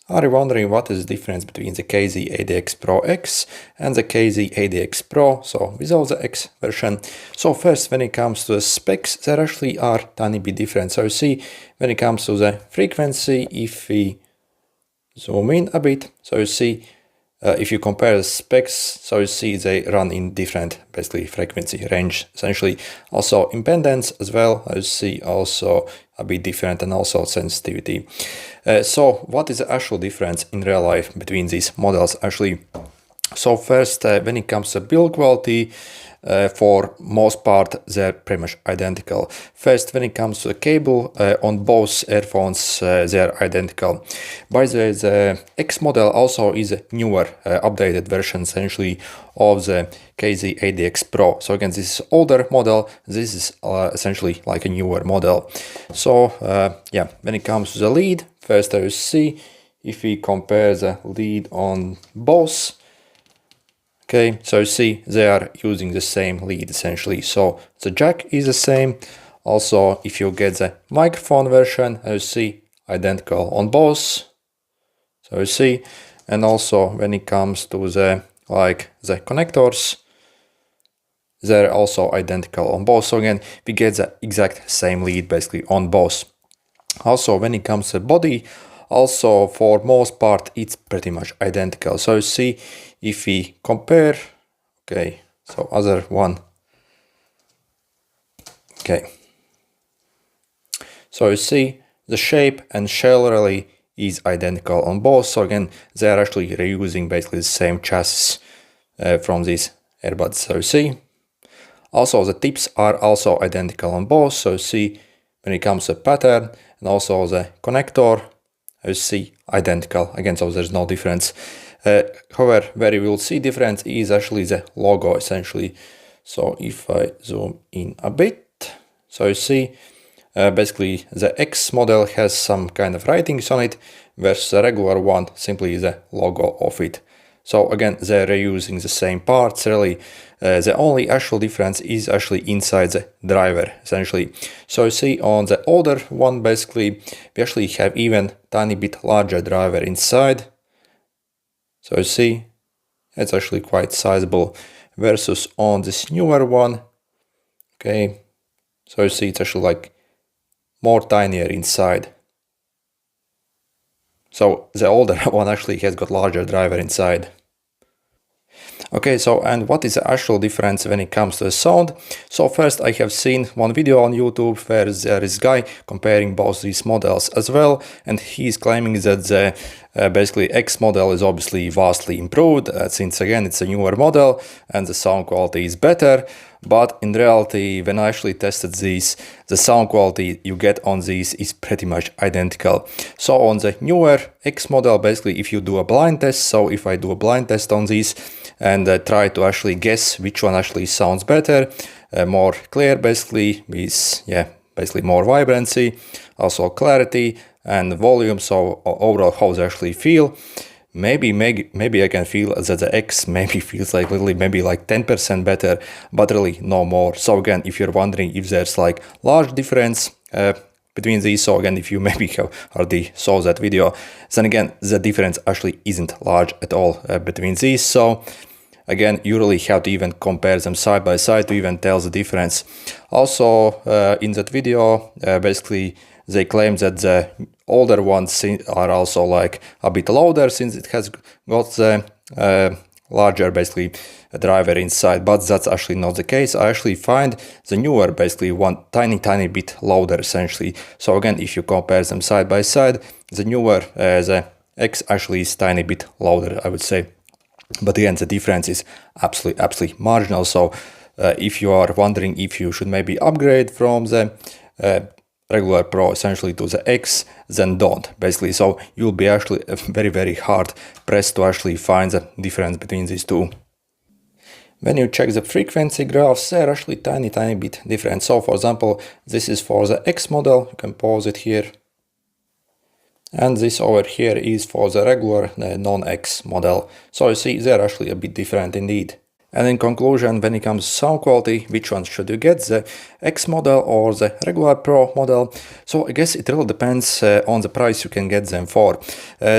Are you wondering what is the difference between the KZ EDX Pro X and the KZ EDX Pro, so without the X version? So first, when it comes to the specs, there actually are tiny bit different. So you see, when it comes to the frequency, if we zoom in a bit, so you see, if you compare the specs, so you see they run in different, basically, frequency range, essentially. Also impedance as well, you see also a bit different, and also sensitivity. So what is the actual difference in real life between these models actually? So first, when it comes to build quality, for most part, they're pretty much identical. First, when it comes to the cable, on both earphones, they're identical. By the way, the X model also is a newer, updated version, essentially, of the KZ EDX Pro. So again, this is older model. This is essentially like a newer model. So yeah, when it comes to the lead, first you see, if we compare the lead on both, okay, so you see they are using the same lead essentially. So the jack is the same. Also, if you get the microphone version, you see identical on both. So you see, and also when it comes to the the connectors, they're also identical on both. So again, we get the exact same lead basically on both. Also, when it comes to body, also for most part it's pretty much identical. So you see, if we compare, okay, so other one, okay, so you see the shape and shell really is identical on both. So again, they are actually reusing basically the same chassis from these earbuds. So you see, also the tips are also identical on both. So you see, when it comes to pattern and also the connector, you see identical again, so there's no difference. However, where you will see difference is actually the logo essentially. So if I zoom in a bit, so you see basically the X model has some kind of writings on it, versus the regular one simply the logo of it. So again, they're reusing the same parts really. The only actual difference is actually inside the driver essentially. So you see on the older one, basically we actually have even tiny bit larger driver inside. So you see, it's actually quite sizable, versus on this newer one, okay, so you see it's actually like more tinier inside. So the older one actually has got larger driver inside. Okay, so and what is the actual difference when it comes to the sound? So first, I have seen one video on YouTube where there is a guy comparing both these models as well, and he's claiming that the basically X model is obviously vastly improved, since again it's a newer model and the sound quality is better. But in reality, when I actually tested these, the sound quality you get on these is pretty much identical. So on the newer X model, basically if you do a blind test, so if I do a blind test on these and try to actually guess which one actually sounds better, more clear basically, with basically more vibrancy, also clarity and volume, so overall how they actually feel. Maybe I can feel that the X maybe feels like literally maybe like 10% better, but really no more. So again, if you're wondering if there's like large difference between these, so again, if you maybe have already saw that video, then again, the difference actually isn't large at all between these. So again, you really have to even compare them side by side to even tell the difference. Also, in that video, basically they claim that the older ones are also like a bit louder, since it has got the larger basically driver inside, but that's actually not the case. I actually find the newer basically one tiny bit louder essentially. So again, if you compare them side by side, the newer the X actually is tiny bit louder, I would say. But again, the difference is absolutely marginal. So if you are wondering if you should maybe upgrade from the regular Pro essentially to the X, then don't basically. So you'll be actually very hard pressed to actually find the difference between these two. When you check the frequency graphs, they're actually tiny bit different. So for example, this is for the X model, you can pause it here. And this over here is for the regular non-X model. So you see, they're actually a bit different indeed. And in conclusion, when it comes to sound quality, which one should you get, the X model or the regular Pro model? So I guess it really depends on the price you can get them for.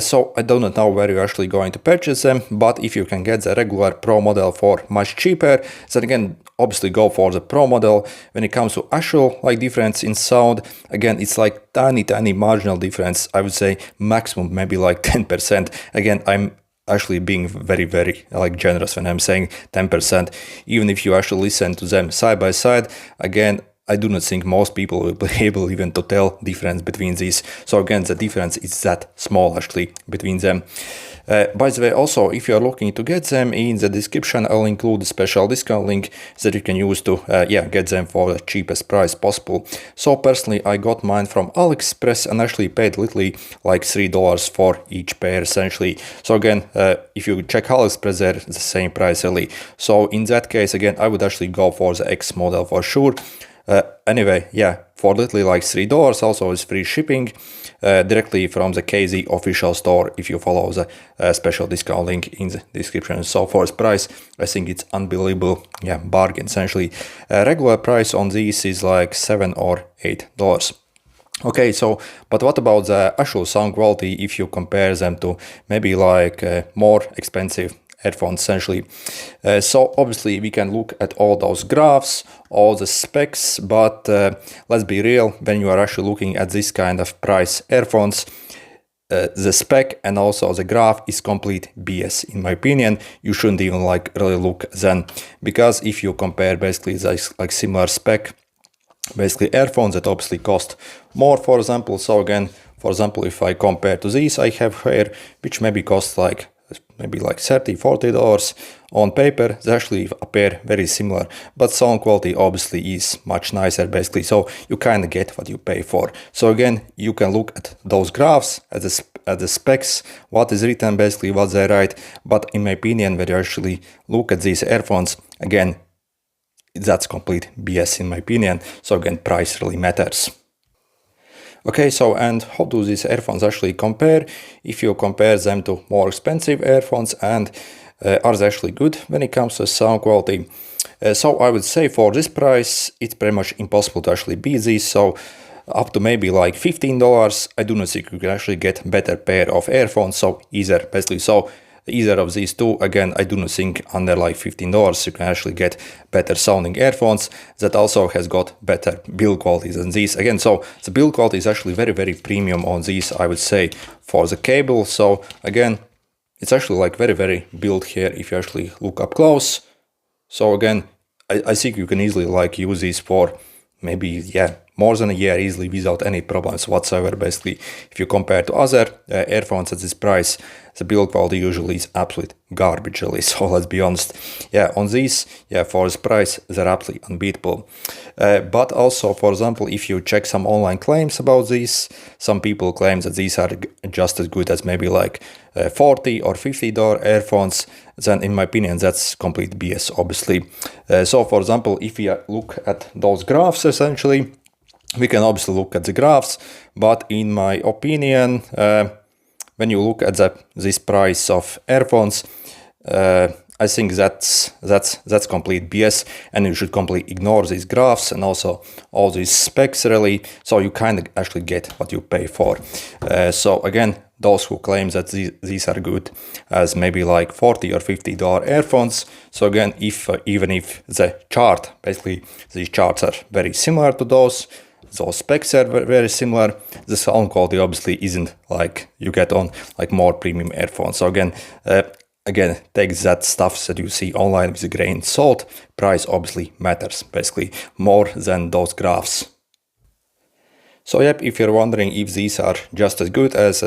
So I do not know where you're actually going to purchase them, but if you can get the regular Pro model for much cheaper, then again, obviously go for the Pro model. When it comes to actual difference in sound, again, it's like tiny marginal difference. I would say maximum maybe like 10%. Again, I'm actually being very generous when I'm saying 10%. Even if you actually listen to them side by side, again, I do not think most people will be able even to tell difference between these. So again, the difference is that small actually between them. By the way, also, if you're looking to get them, in the description I'll include a special discount link that you can use to get them for the cheapest price possible. So personally, I got mine from AliExpress and actually paid literally like $3 for each pair essentially. So again, if you check AliExpress, they're the same price really. So in that case, again, I would actually go for the X model for sure. Anyway, yeah, for literally like $3, also is free shipping directly from the KZ official store if you follow the special discount link in the description. So for its price, I think it's unbelievable, yeah, bargain essentially. Regular price on these is like $7 or $8. Okay, so, but what about the actual sound quality if you compare them to maybe like more expensive earphones essentially? So obviously we can look at all those graphs, all the specs, but let's be real, when you are actually looking at this kind of price earphones, the spec and also the graph is complete BS in my opinion. You shouldn't even like really look then, because if you compare basically like similar spec, basically earphones that obviously cost more, for example. So again, for example, if I compare to these I have here, which maybe cost like maybe like $30–40 on paper, they actually appear very similar, but sound quality obviously is much nicer basically, so you kind of get what you pay for. So again, you can look at those graphs, at the specs, what is written basically, what they write, but in my opinion, when you actually look at these earphones, again, that's complete BS in my opinion. So again, price really matters. Okay, so and how do these earphones actually compare? If you compare them to more expensive earphones, and are they actually good when it comes to sound quality? So I would say for this price, it's pretty much impossible to actually beat these. So up to maybe like $15, I do not think you can actually get better pair of earphones. So either of these two, again, I do not think under like $15 you can actually get better sounding earphones that also has got better build quality than these. Again, so the build quality is actually very premium on these, I would say, for the cable. So again, it's actually like very built here if you actually look up close. So again, I think you can easily like use these for maybe, yeah, more than a year easily without any problems whatsoever. Basically, if you compare to other earphones at this price, the build quality usually is absolute garbage really. So let's be honest, yeah, on these, yeah, for this price, they're absolutely unbeatable. But also, for example, if you check some online claims about these, some people claim that these are just as good as maybe like $40 or $50 earphones. Then in my opinion, that's complete BS, obviously. So for example, if we look at those graphs essentially, we can obviously look at the graphs, but in my opinion, when you look at this price of earphones, I think that's complete BS, and you should completely ignore these graphs and also all these specs really, so you kind of actually get what you pay for. So again, those who claim that these are good as maybe like $40 or $50 earphones. So again, even if the chart, basically these charts are very similar to those specs are very similar, the sound quality obviously isn't like you get on like more premium earphones. So again, take that stuff that you see online with a grain of salt. Price obviously matters basically more than those graphs. So yep, if you're wondering if these are just as good as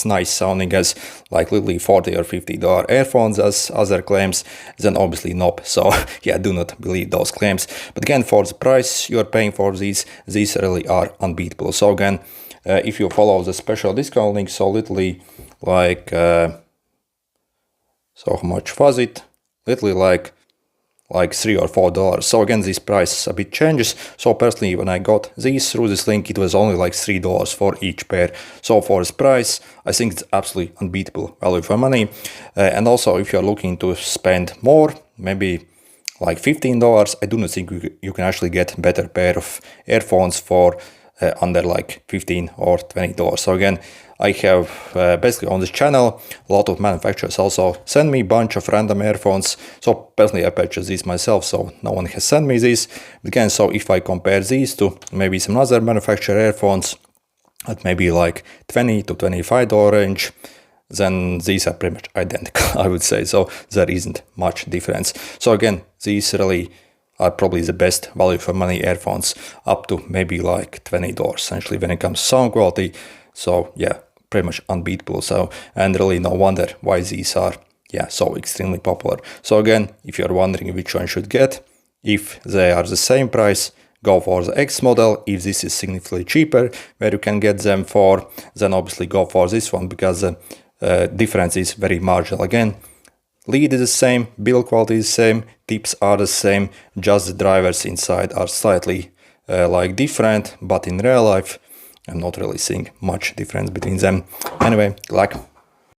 nice sounding as like literally $40 or $50 earphones as other claims, then obviously nope. So yeah, do not believe those claims. But again, for the price you're paying for these really are unbeatable. So again, if you follow the special discount link, so literally like, so how much was it? Literally like $3 or $4. So again, this price a bit changes. So personally, when I got these through this link, it was only like $3 for each pair. So for this price, I think it's absolutely unbeatable value for money. And also, if you're looking to spend more, maybe like $15, I do not think you can actually get a better pair of earphones for under like $15 or $20. So again, I have basically on this channel, a lot of manufacturers also send me a bunch of random earphones. So personally, I purchased these myself, so no one has sent me these. Again, so if I compare these to maybe some other manufacturer earphones at maybe like $20 to $25 range, then these are pretty much identical, I would say. So there isn't much difference. So again, these really are probably the best value for money earphones, up to maybe like $20 essentially when it comes to sound quality. So yeah, pretty much unbeatable. So, and really no wonder why these are so extremely popular. So again, if you're wondering which one you should get, if they are the same price, go for the X model. If this is significantly cheaper, where you can get them for, then obviously go for this one, because the difference is very marginal. Again, lead is the same, build quality is the same, tips are the same, just the drivers inside are slightly like different, but in real life, I'm not really seeing much difference between them. Anyway, good luck.